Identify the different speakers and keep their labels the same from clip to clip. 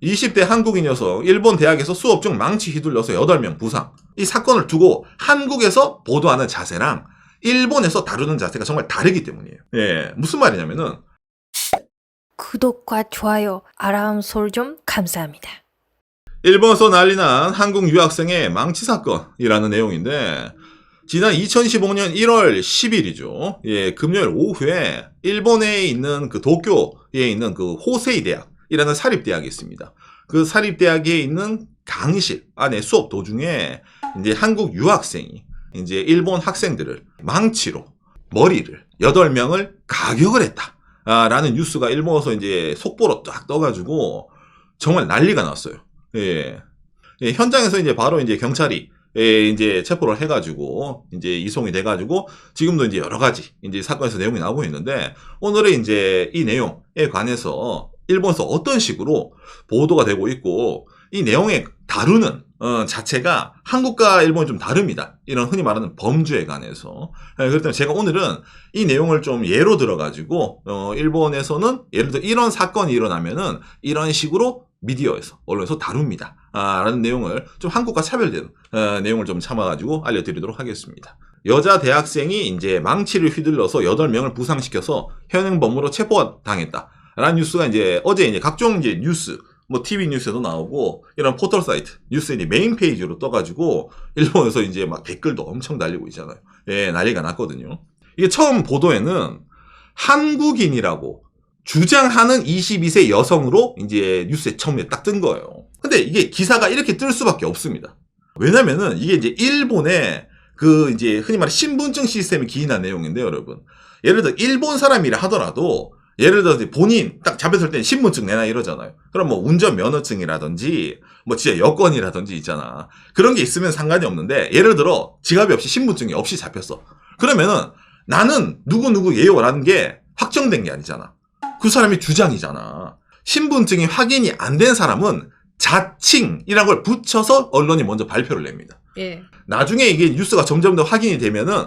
Speaker 1: 20대 한국인 여성 일본 대학에서 수업 중 망치 휘둘려서 8명 부상. 이 사건을 두고 한국에서 보도하는 자세랑 일본에서 다루는 자세가 정말 다르기 때문이에요. 예, 무슨 말이냐면은
Speaker 2: 구독과 좋아요, 알람 설정 감사합니다.
Speaker 1: 일본에서 난리난 한국 유학생의 망치 사건이라는 내용인데 지난 2015년 1월 10일이죠. 예, 금요일 오후에 일본에 있는 그 도쿄에 있는 그 호세이 대학이라는 사립대학이 있습니다. 그 사립대학에 있는 강의실 안에 수업 도중에 이제 한국 유학생이 이제 일본 학생들을 망치로 머리를 8명을 가격을 했다. 라는 뉴스가 일본에서 이제 속보로 쫙 떠가지고 정말 난리가 났어요. 예. 예, 현장에서 이제 바로 이제 경찰이 이제 체포를 해가지고 이제 이송이 돼가지고 지금도 이제 여러 가지 이제 사건에서 내용이 나오고 있는데 오늘은 이제 이 내용에 관해서 일본에서 어떤 식으로 보도가 되고 있고 이 내용에 다루는 자체가 한국과 일본이 좀 다릅니다. 이런 흔히 말하는 범죄에 관해서. 그렇기 때문에 제가 오늘은 이 내용을 좀 예로 들어가지고 일본에서는 예를 들어 이런 사건이 일어나면은 이런 식으로 미디어에서 언론에서 다룹니다. 라는 내용을 좀 한국과 차별되는 내용을 좀 참아가지고 알려드리도록 하겠습니다. 여자 대학생이 이제 망치를 휘둘러서 8명을 부상시켜서 현행범으로 체포당했다. 라는 뉴스가 이제 어제 이제 각종 이제 뉴스 뭐 TV 뉴스에도 나오고 이런 포털 사이트 뉴스에 이제 메인 페이지로 떠가지고 일본에서 이제 막 댓글도 엄청 달리고 있잖아요. 예, 난리가 났거든요. 이게 처음 보도에는 한국인이라고 주장하는 22세 여성으로 이제 뉴스에 처음에 딱 뜬 거예요. 근데 이게 기사가 이렇게 뜰 수밖에 없습니다. 왜냐면은 이게 이제 일본의 그 이제 흔히 말해 신분증 시스템이 기인한 내용인데 여러분. 예를 들어 일본 사람이라 하더라도 예를 들어서 본인 딱 잡혔을 때 신분증 내놔 이러잖아요. 그럼 뭐 운전면허증이라든지 뭐 진짜 여권이라든지 있잖아. 그런 게 있으면 상관이 없는데 예를 들어 지갑이 없이 신분증이 없이 잡혔어. 그러면은 나는 누구누구 예요라는 게 확정된 게 아니잖아. 그 사람이 주장이잖아. 신분증이 확인이 안 된 사람은 자칭이라는 걸 붙여서 언론이 먼저 발표를 냅니다.
Speaker 2: 예.
Speaker 1: 나중에 이게 뉴스가 점점 더 확인이 되면은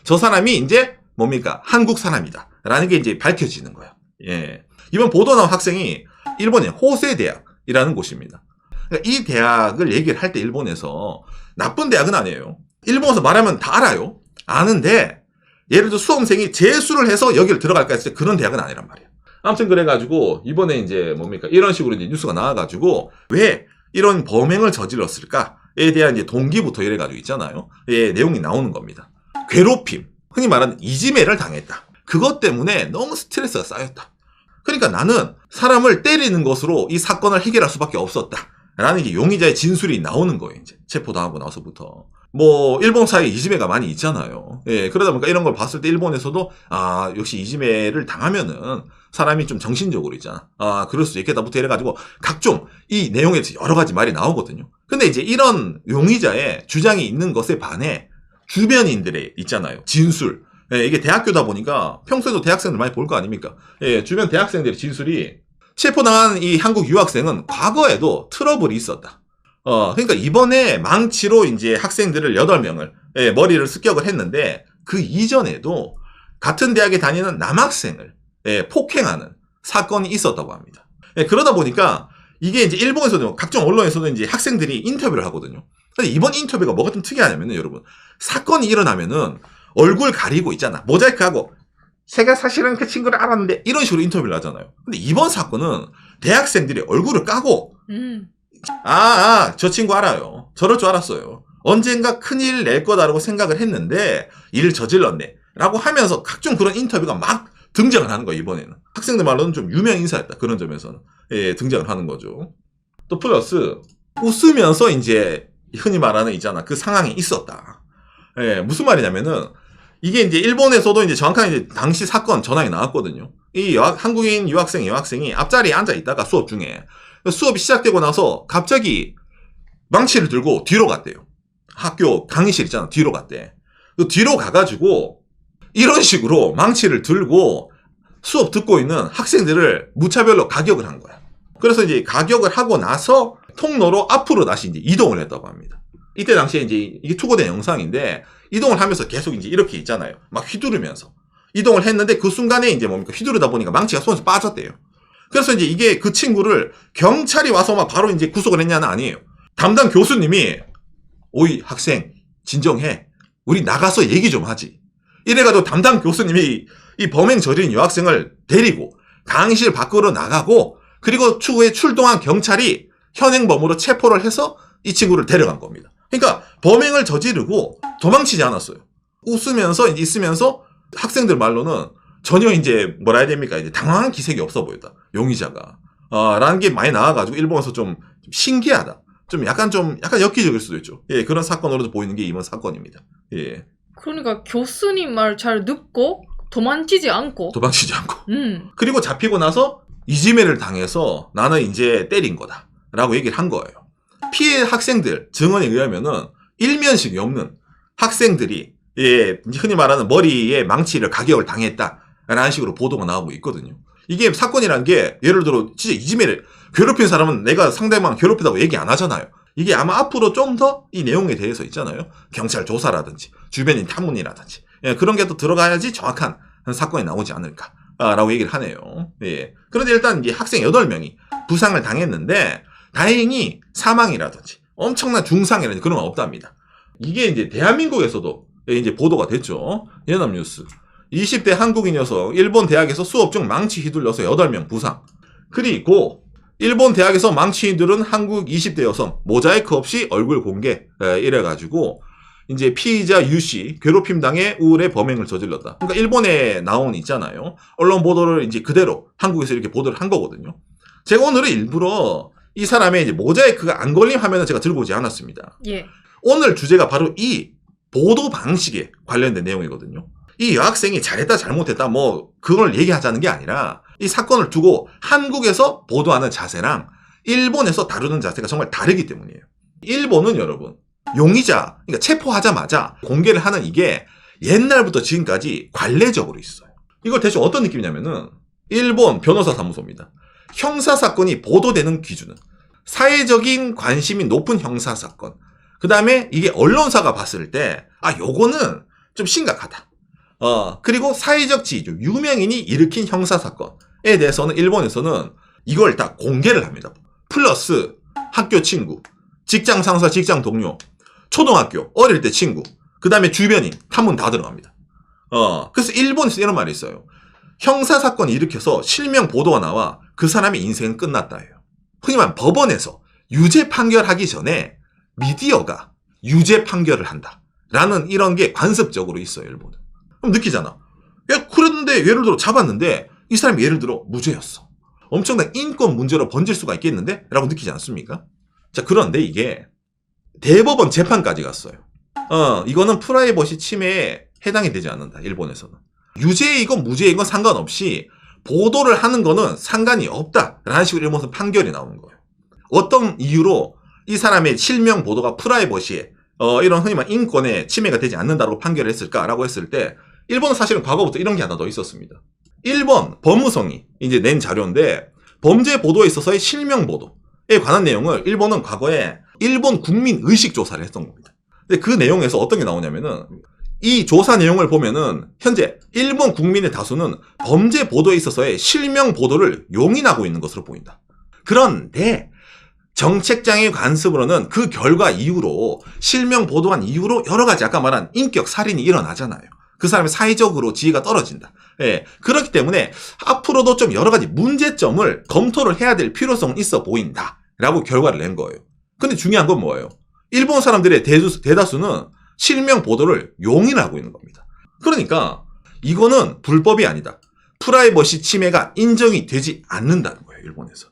Speaker 1: 저 사람이 이제 뭡니까? 한국 사람이다. 라는 게 이제 밝혀지는 거예요. 예. 이번 보도 나온 학생이 일본의 호세 대학이라는 곳입니다. 그러니까 이 대학을 얘기를 할 때 일본에서 나쁜 대학은 아니에요. 일본에서 말하면 다 알아요. 아는데 예를 들어 수험생이 재수를 해서 여기를 들어갈까 했을 때 그런 대학은 아니란 말이에요. 아무튼 그래가지고 이번에 이제 뭡니까? 이런 식으로 이제 뉴스가 나와가지고 왜 이런 범행을 저질렀을까에 대한 이제 동기부터 이래가지고 있잖아요. 예, 내용이 나오는 겁니다. 괴롭힘. 흔히 말하는 이지매를 당했다. 그것 때문에 너무 스트레스가 쌓였다. 그러니까 나는 사람을 때리는 것으로 이 사건을 해결할 수밖에 없었다. 라는 게 용의자의 진술이 나오는 거예요. 이제 체포당하고 나서부터. 뭐 일본 사이에 이지매가 많이 있잖아요. 예, 그러다 보니까 이런 걸 봤을 때 일본에서도 역시 이지매를 당하면은 사람이 좀 정신적으로 있잖아. 그럴 수 있겠다부터 이래가지고 각종 이 내용에서 여러 가지 말이 나오거든요. 근데 이제 이런 용의자의 주장이 있는 것에 반해 주변인들의 있잖아요. 진술. 예, 이게 대학교다 보니까 평소에도 대학생들 많이 볼 거 아닙니까? 예, 주변 대학생들의 진술이 체포당한 이 한국 유학생은 과거에도 트러블이 있었다. 그러니까 이번에 망치로 이제 학생들을 8명을 머리를 습격을 했는데 그 이전에도 같은 대학에 다니는 남학생을 폭행하는 사건이 있었다고 합니다. 그러다 보니까 이게 이제 일본에서도 각종 언론에서도 이제 학생들이 인터뷰를 하거든요. 근데 이번 인터뷰가 뭐가 좀 특이하냐면은 여러분 사건이 일어나면은 얼굴 가리고 있잖아. 모자이크하고 제가 사실은 그 친구를 알았는데 이런 식으로 인터뷰를 하잖아요. 근데 이번 사건은 대학생들이 얼굴을 까고 저 친구 알아요. 저럴 줄 알았어요. 언젠가 큰일 낼 거다라고 생각을 했는데 일을 저질렀네 라고 하면서 각종 그런 인터뷰가 막 등장을 하는 거예요. 이번에는 학생들 말로는 좀 유명 인사였다. 그런 점에서는 등장을 하는 거죠. 또 플러스 웃으면서 이제 흔히 말하는 있잖아. 그 상황이 있었다. 무슨 말이냐면은 이게 이제 일본에서도 이제 정확한 이제 당시 사건 전황이 나왔거든요. 이 한국인 여학생이 앞자리에 앉아 있다가 수업 중에 수업이 시작되고 나서 갑자기 망치를 들고 뒤로 갔대요. 학교 강의실 있잖아. 뒤로 갔대. 그 뒤로 가가지고 이런 식으로 망치를 들고 수업 듣고 있는 학생들을 무차별로 가격을 한 거야. 그래서 이제 가격을 하고 나서 통로로 앞으로 다시 이제 이동을 했다고 합니다. 이때 당시에 이제 이게 투고된 영상인데 이동을 하면서 계속 이제 이렇게 있잖아요. 막 휘두르면서 이동을 했는데 그 순간에 이제 뭡니까 휘두르다 보니까 망치가 손에서 빠졌대요. 그래서 이제 이게 그 친구를 경찰이 와서 막 바로 이제 구속을 했냐는 아니에요. 담당 교수님이 오이 학생 진정해. 우리 나가서 얘기 좀 하지. 이래가지고 담당 교수님이 이 범행 저지른 여학생을 데리고 강의실 밖으로 나가고 그리고 추후에 출동한 경찰이 현행범으로 체포를 해서 이 친구를 데려간 겁니다. 그러니까 범행을 저지르고 도망치지 않았어요. 웃으면서 있으면서 학생들 말로는 전혀 이제 뭐라 해야 됩니까? 이제 당황한 기색이 없어 보였다. 용의자가. 라는 게 많이 나와가지고 일본에서 좀 신기하다. 좀 약간 엽기적일 수도 있죠. 예, 그런 사건으로도 보이는 게 이번 사건입니다. 예.
Speaker 3: 그러니까 교수님 말 잘 듣고 도망치지 않고.
Speaker 1: 도망치지 않고. 그리고 잡히고 나서 이지매를 당해서 나는 이제 때린 거다. 라고 얘기를 한 거예요. 피해 학생들 증언에 의하면은 일면식이 없는 학생들이 예, 흔히 말하는 머리에 망치를 가격을 당했다. 라는 식으로 보도가 나오고 있거든요. 이게 사건이란 게 예를 들어 진짜 이지매를 괴롭힌 사람은 내가 상대방 괴롭히다고 얘기 안 하잖아요. 이게 아마 앞으로 좀 더 이 내용에 대해서 있잖아요. 경찰 조사라든지 주변인 탐문이라든지 예, 그런 게 또 들어가야지 정확한 사건이 나오지 않을까라고 얘기를 하네요. 예. 그런데 일단 이제 학생 8명이 부상을 당했는데 다행히 사망이라든지 엄청난 중상이라든지 그런 건 없답니다. 이게 이제 대한민국에서도 이제 보도가 됐죠. 연합뉴스. 20대 한국인 녀석 일본 대학에서 수업 중 망치 휘둘려서 8명 부상. 그리고 일본 대학에서 망치 휘두른 한국 20대 여성 모자이크 없이 얼굴 공개 이래가지고 이제 피의자 유씨 괴롭힘 당해 우울의 범행을 저질렀다. 그러니까 일본에 나온 있잖아요. 언론 보도를 이제 그대로 한국에서 이렇게 보도를 한 거거든요. 제가 오늘은 일부러 이 사람의 이제 모자이크가 안 걸린 화면을 제가 들고 오지 않았습니다.
Speaker 3: 예.
Speaker 1: 오늘 주제가 바로 이 보도 방식에 관련된 내용이거든요. 이 여학생이 잘했다 잘못했다 뭐 그걸 얘기하자는 게 아니라 이 사건을 두고 한국에서 보도하는 자세랑 일본에서 다루는 자세가 정말 다르기 때문이에요. 일본은 여러분 용의자 그러니까 체포하자마자 공개를 하는 이게 옛날부터 지금까지 관례적으로 있어요. 이걸 대충 어떤 느낌이냐면은 일본 변호사 사무소입니다. 형사사건이 보도되는 기준은 사회적인 관심이 높은 형사사건 그 다음에 이게 언론사가 봤을 때 요거는 좀 심각하다. 그리고 사회적 지주, 유명인이 일으킨 형사사건에 대해서는 일본에서는 이걸 다 공개를 합니다. 플러스 학교 친구, 직장 상사, 직장 동료, 초등학교, 어릴 때 친구, 그 다음에 주변인, 탐문 다 들어갑니다. 그래서 일본에서 이런 말이 있어요. 형사사건이 일으켜서 실명 보도가 나와 그 사람의 인생은 끝났다예요. 흔히 말하면 법원에서 유죄 판결하기 전에 미디어가 유죄 판결을 한다. 라는 이런 게 관습적으로 있어요, 일본은. 그럼 느끼잖아. 야, 그랬는데 예를 들어 잡았는데 이 사람이 예를 들어 무죄였어. 엄청난 인권 문제로 번질 수가 있겠는데? 라고 느끼지 않습니까? 자, 그런데 이게 대법원 재판까지 갔어요. 이거는 프라이버시 침해에 해당이 되지 않는다, 일본에서는. 유죄이건 무죄이건 상관없이 보도를 하는 거는 상관이 없다라는 식으로 일본에서 판결이 나오는 거예요. 어떤 이유로 이 사람의 실명 보도가 프라이버시에 이런 흔히 말하는 인권에 침해가 되지 않는다고 판결을 했을까라고 했을 때 일본은 사실은 과거부터 이런 게 하나 더 있었습니다. 일본 법무성이 이제 낸 자료인데 범죄 보도에 있어서의 실명 보도에 관한 내용을 일본은 과거에 일본 국민 의식 조사를 했던 겁니다. 근데 그 내용에서 어떤 게 나오냐면은 이 조사 내용을 보면은 현재 일본 국민의 다수는 범죄 보도에 있어서의 실명 보도를 용인하고 있는 것으로 보인다. 그런데 정책장의 관습으로는 그 결과 이후로 실명 보도한 이후로 여러 가지 아까 말한 인격 살인이 일어나잖아요. 그 사람의 사회적으로 지위가 떨어진다. 예, 그렇기 때문에 앞으로도 좀 여러 가지 문제점을 검토를 해야 될 필요성은 있어 보인다라고 결과를 낸 거예요. 근데 중요한 건 뭐예요? 일본 사람들의 대다수는 실명 보도를 용인하고 있는 겁니다. 그러니까 이거는 불법이 아니다. 프라이버시 침해가 인정이 되지 않는다는 거예요, 일본에서.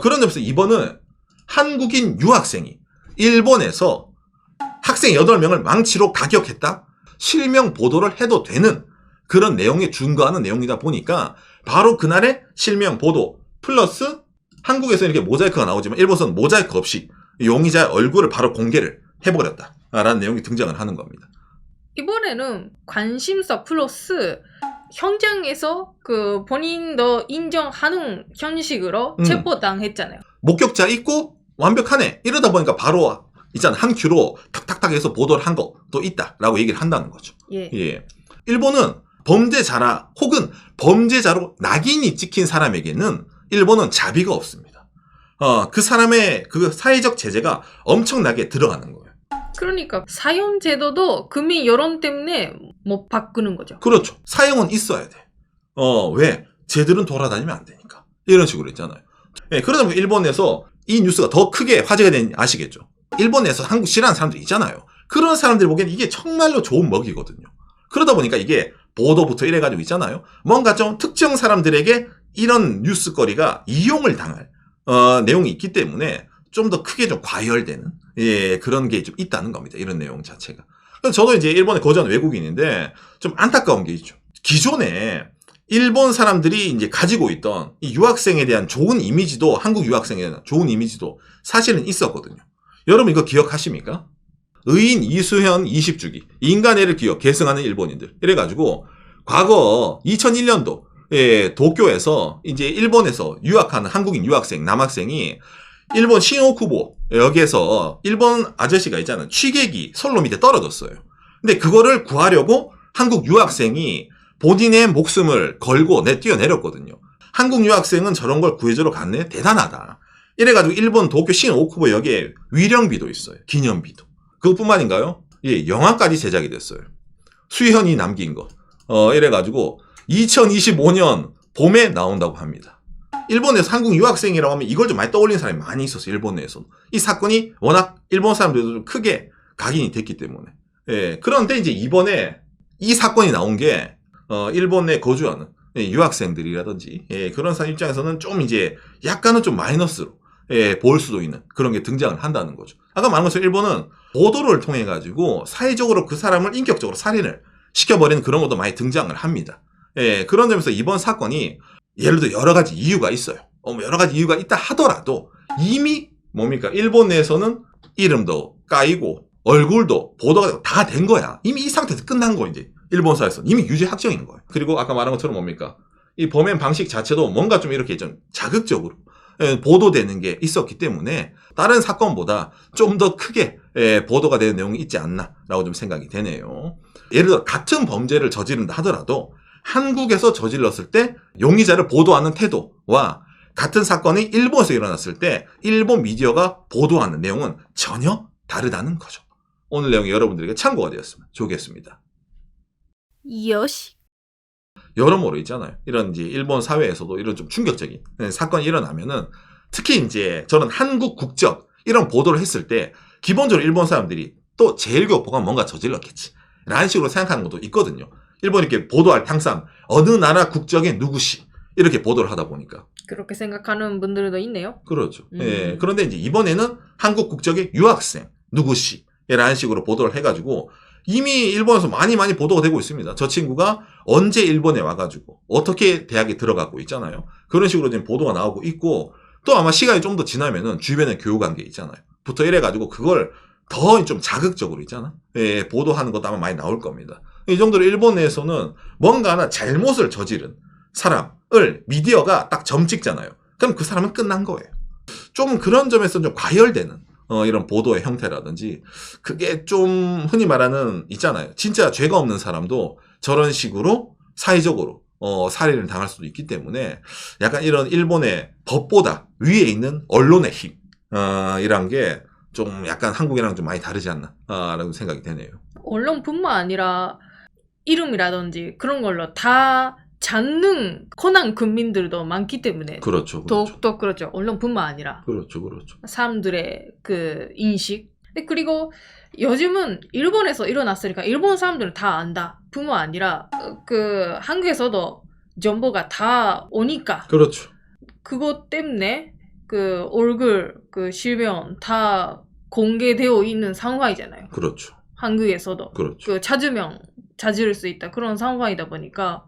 Speaker 1: 그런 점에서 이번은 한국인 유학생이 일본에서 학생 8명을 망치로 가격했다? 실명 보도를 해도 되는 그런 내용에 준거하는 내용이다 보니까 바로 그날의 실명 보도 플러스 한국에서 이렇게 모자이크가 나오지만 일본에서는 모자이크 없이 용의자의 얼굴을 바로 공개를 해버렸다라는 내용이 등장을 하는 겁니다.
Speaker 3: 이번에는 관심사 플러스 현장에서 그 본인도 인정하는 형식으로 체포당했잖아요.
Speaker 1: 목격자 있고 완벽하네. 이러다 보니까 바로 있잖아 한 큐로 탁탁탁 해서 보도를 한 것도 있다라고 얘기를 한다는 거죠.
Speaker 3: 예.
Speaker 1: 일본은 범죄자라 혹은 범죄자로 낙인이 찍힌 사람에게는 일본은 자비가 없습니다. 그 사람의 그 사회적 제재가 엄청나게 들어가는 거예요.
Speaker 3: 그러니까 사형 제도도 국민 여론 때문에 못 바꾸는 거죠.
Speaker 1: 그렇죠. 사형은 있어야 돼. 왜? 쟤들은 돌아다니면 안 되니까. 이런 식으로 있잖아요. 예, 그러다 보니까 일본에서 이 뉴스가 더 크게 화제가 된 아시겠죠? 일본에서 한국 싫어하는 사람들 있잖아요. 그런 사람들 보기엔 이게 정말로 좋은 먹이거든요. 그러다 보니까 이게 보도부터 이래가지고 있잖아요. 뭔가 좀 특정 사람들에게 이런 뉴스거리가 이용을 당할 내용이 있기 때문에 좀 더 크게 좀 과열되는 그런 게 좀 있다는 겁니다. 이런 내용 자체가. 그래서 저도 이제 일본에 거주하는 외국인인데 좀 안타까운 게 있죠. 기존에 일본 사람들이 이제 가지고 있던 이 유학생에 대한 좋은 이미지도, 한국 유학생에 대한 좋은 이미지도 사실은 있었거든요. 여러분 이거 기억하십니까? 의인 이수현 20주기, 인간애를 기억, 계승하는 일본인들. 이래가지고 과거 2001년도 도쿄에서 이제 일본에서 유학하는 한국인 유학생, 남학생이 일본 신호쿠보 여기에서 일본 아저씨가 있잖아요. 취객이 선로 밑에 떨어졌어요. 근데 그거를 구하려고 한국 유학생이 본인의 목숨을 걸고 뛰어내렸거든요. 한국 유학생은 저런 걸 구해주러 갔네? 대단하다. 이래가지고 일본 도쿄 신오쿠보 역에 위령비도 있어요. 기념비도. 그것뿐만인가요? 예, 영화까지 제작이 됐어요. 수현이 남긴 거. 이래가지고 2025년 봄에 나온다고 합니다. 일본에서 한국 유학생이라고 하면 이걸 좀 많이 떠올리는 사람이 많이 있었어요. 일본 내에서는. 이 사건이 워낙 일본 사람들도 좀 크게 각인이 됐기 때문에. 예, 그런데 이제 이번에 이 사건이 나온 게 일본에 거주하는 유학생들이라든지 그런 사람 입장에서는 좀 이제 약간은 좀 마이너스로 볼 수도 있는 그런 게 등장을 한다는 거죠. 아까 말한 것처럼 일본은 보도를 통해 가지고 사회적으로 그 사람을 인격적으로 살인을 시켜버리는 그런 것도 많이 등장을 합니다. 그런 점에서 이번 사건이 예를 들어 여러 가지 이유가 있어요. 여러 가지 이유가 있다 하더라도 이미 뭡니까? 일본 내에서는 이름도 까이고 얼굴도 보도가 다 된 거야. 이미 이 상태에서 끝난 거 이제. 일본 사회에서는 이미 유죄 확정인 거예요. 그리고 아까 말한 것처럼 뭡니까? 이 범행 방식 자체도 뭔가 좀 이렇게 좀 자극적으로 보도되는 게 있었기 때문에 다른 사건보다 좀 더 크게 보도가 되는 내용이 있지 않나라고 좀 생각이 되네요. 예를 들어 같은 범죄를 저지른다 하더라도 한국에서 저질렀을 때 용의자를 보도하는 태도와 같은 사건이 일본에서 일어났을 때 일본 미디어가 보도하는 내용은 전혀 다르다는 거죠. 오늘 내용이 여러분들에게 참고가 되었으면 좋겠습니다.
Speaker 2: 요시.
Speaker 1: 여러모로 있잖아요. 이런 이제 일본 사회에서도 이런 좀 충격적인 사건이 일어나면은 특히 이제 저는 한국 국적 이런 보도를 했을 때 기본적으로 일본 사람들이 또 제일교포가 뭔가 저질렀겠지 라는 식으로 생각하는 것도 있거든요. 일본 이렇게 보도할 때 항상 어느 나라 국적의 누구시 이렇게 보도를 하다 보니까
Speaker 3: 그렇게 생각하는 분들도 있네요.
Speaker 1: 그렇죠. 예, 그런데 이제 이번에는 한국 국적의 유학생 누구시라는 식으로 보도를 해가지고 이미 일본에서 많이 보도가 되고 있습니다. 저 친구가 언제 일본에 와가지고 어떻게 대학에 들어가고 있잖아요. 그런 식으로 지금 보도가 나오고 있고 또 아마 시간이 좀 더 지나면은 주변에 교육관계 있잖아요. 부터 이래가지고 그걸 더 좀 자극적으로 있잖아. 예, 보도하는 것도 아마 많이 나올 겁니다. 이 정도로 일본 내에서는 뭔가 하나 잘못을 저지른 사람을 미디어가 딱 점 찍잖아요. 그럼 그 사람은 끝난 거예요. 좀 그런 점에서 좀 과열되는 이런 보도의 형태라든지 그게 좀 흔히 말하는 있잖아요. 진짜 죄가 없는 사람도 저런 식으로 사회적으로 살인을 당할 수도 있기 때문에 약간 이런 일본의 법보다 위에 있는 언론의 힘 이란 게 좀 약간 한국이랑 좀 많이 다르지 않나 라는 생각이 되네요.
Speaker 3: 언론뿐만 아니라 이름이라든지 그런 걸로 다 잡는 코난 국민들도 많기 때문에
Speaker 1: 그렇죠.
Speaker 3: 더욱더 그렇죠. 언론뿐만 아니라
Speaker 1: 그렇죠.
Speaker 3: 사람들의 그 인식. 그리고 요즘은 일본에서 일어났으니까 일본 사람들은 다 안다 뿐만 아니라 그 한국에서도 정보가 다 오니까
Speaker 1: 그렇죠.
Speaker 3: 그것 때문에 그 얼굴 그 실명 다 공개되어 있는 상황이잖아요.
Speaker 1: 그렇죠.
Speaker 3: 한국에서도
Speaker 1: 그렇죠.
Speaker 3: 그 찾을 수 있다 그런 상황이다 보니까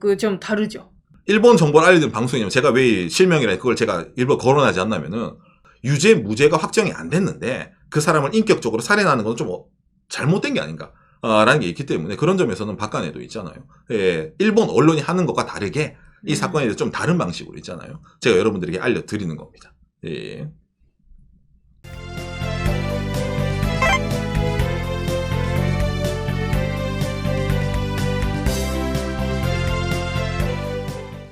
Speaker 3: 그 좀 다르죠.
Speaker 1: 일본 정보를 알려드리는 방송이냐면 제가 왜 실명이라 그걸 제가 일부러 거론하지 않냐면은 유죄 무죄가 확정이 안 됐는데 그 사람을 인격적으로 살인하는 건 좀 잘못된 게 아닌가 라는 게 있기 때문에 그런 점에서는 박간에도 있잖아요. 예, 일본 언론이 하는 것과 다르게 이 사건에 대해서 좀 다른 방식으로 있잖아요. 제가 여러분들에게 알려드리는 겁니다. 예.